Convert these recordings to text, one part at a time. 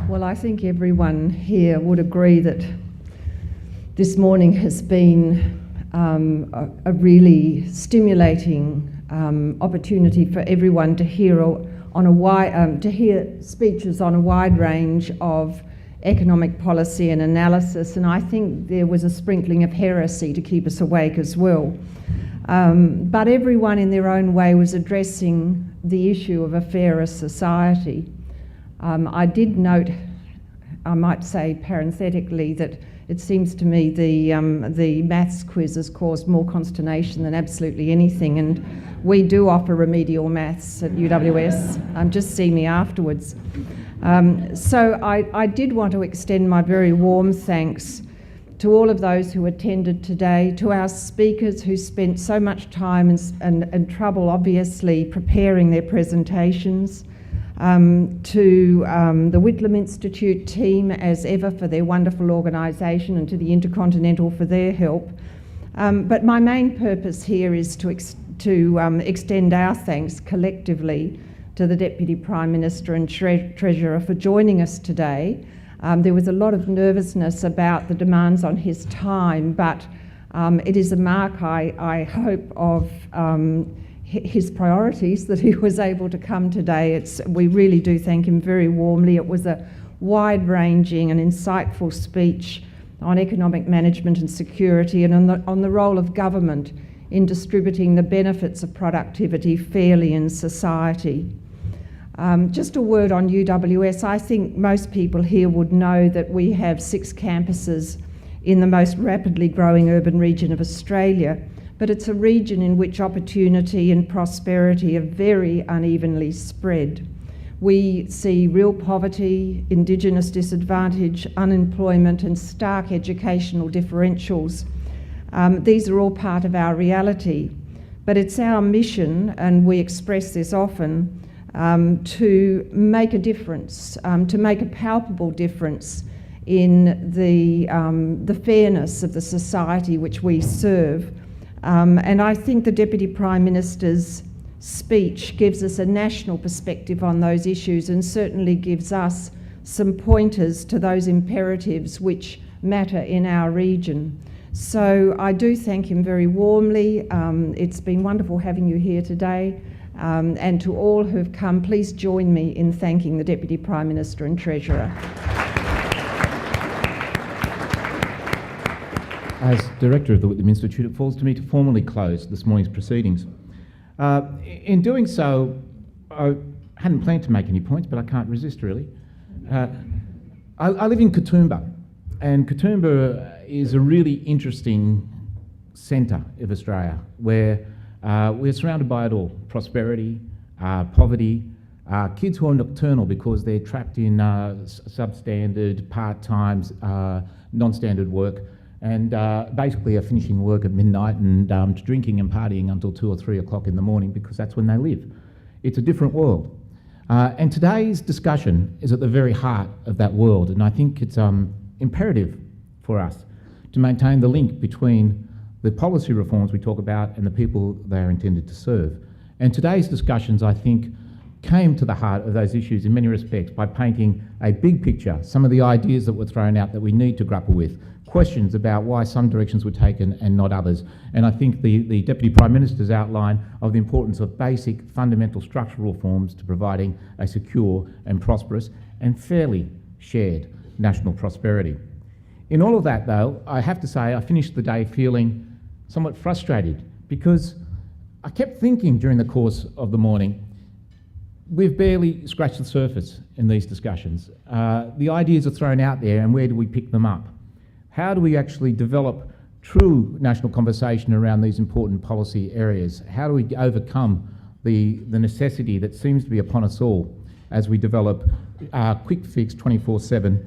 Well, I think everyone here would agree that this morning has been a really stimulating opportunity for everyone to hear speeches on a wide range of economic policy and analysis, and I think there was a sprinkling of heresy to keep us awake as well. But everyone in their own way was addressing the issue of a fairer society. I did note, I might say parenthetically, that it seems to me the maths quiz has caused more consternation than absolutely anything, and we do offer remedial maths at UWS. Just see me afterwards. So I did want to extend my very warm thanks to all of those who attended today, to our speakers who spent so much time and trouble obviously preparing their presentations, to the Whitlam Institute team as ever for their wonderful organisation, and to the Intercontinental for their help. But my main purpose here is to extend our thanks collectively to the Deputy Prime Minister and Treasurer for joining us today. There was a lot of nervousness about the demands on his time, but it is a mark, I hope, of his priorities that he was able to come today. We really do thank him very warmly. It was a wide-ranging and insightful speech on economic management and security, and on the role of government in distributing the benefits of productivity fairly in society. Just a word on UWS. I think most people here would know that we have 6 campuses in the most rapidly growing urban region of Australia, but it's a region in which opportunity and prosperity are very unevenly spread. We see real poverty, Indigenous disadvantage, unemployment, and stark educational differentials. These are all part of our reality, but it's our mission, and we express this often, to make a difference, to make a palpable difference in the fairness of the society which we serve. And I think the Deputy Prime Minister's speech gives us a national perspective on those issues, and certainly gives us some pointers to those imperatives which matter in our region. So I do thank him very warmly. It's been wonderful having you here today. And to all who've come, please join me in thanking the Deputy Prime Minister and Treasurer. As Director of the Whitlam Institute, it falls to me to formally close this morning's proceedings. In doing so, I hadn't planned to make any points, but I can't resist really. I live in Katoomba, and Katoomba is a really interesting centre of Australia where we're surrounded by it all: prosperity, poverty, kids who are nocturnal because they're trapped in substandard, part-time, non-standard work, and basically are finishing work at midnight and drinking and partying until 2 or 3 o'clock in the morning because that's when they live. It's a different world. And today's discussion is at the very heart of that world, and I think it's imperative for us to maintain the link between the policy reforms we talk about and the people they are intended to serve. And today's discussions, I think, came to the heart of those issues in many respects by painting a big picture, some of the ideas that were thrown out that we need to grapple with, questions about why some directions were taken and not others. And I think the Deputy Prime Minister's outline of the importance of basic fundamental structural reforms to providing a secure and prosperous and fairly shared national prosperity. In all of that, though, I have to say I finished the day feeling somewhat frustrated because I kept thinking during the course of the morning, we've barely scratched the surface in these discussions. The ideas are thrown out there, and where do we pick them up? How do we actually develop true national conversation around these important policy areas? How do we overcome the necessity that seems to be upon us all as we develop quick fix 24/7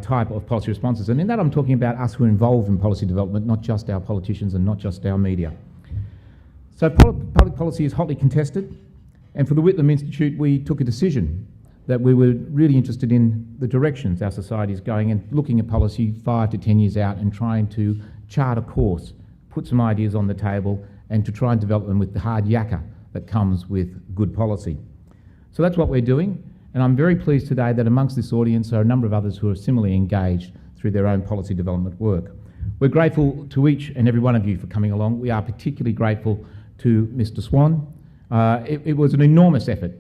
type of policy responses? And in that I'm talking about us who are involved in policy development, not just our politicians and not just our media. So public policy is hotly contested, and for the Whitlam Institute we took a decision that we were really interested in the directions our society is going and looking at policy 5 to 10 years out and trying to chart a course, put some ideas on the table and to try and develop them with the hard yakka that comes with good policy. So that's what we're doing, And I'm very pleased today that amongst this audience are a number of others who are similarly engaged through their own policy development work. We're grateful to each and every one of you for coming along. We are particularly grateful to Mr. Swan. It was an enormous effort,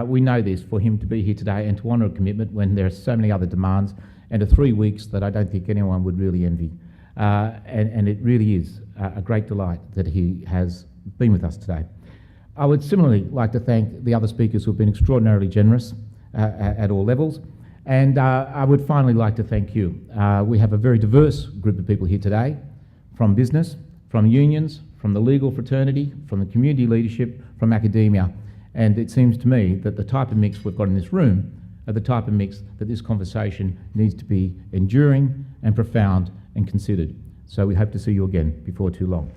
we know this, for him to be here today and to honour a commitment when there are so many other demands, and to 3 weeks that I don't think anyone would really envy. And it really is a great delight that he has been with us today. I would similarly like to thank the other speakers who have been extraordinarily generous at all levels. And I would finally like to thank you. We have a very diverse group of people here today, from business, from unions, from the legal fraternity, from the community leadership, from academia. And it seems to me that the type of mix we've got in this room are the type of mix that this conversation needs to be enduring and profound and considered. So we hope to see you again before too long.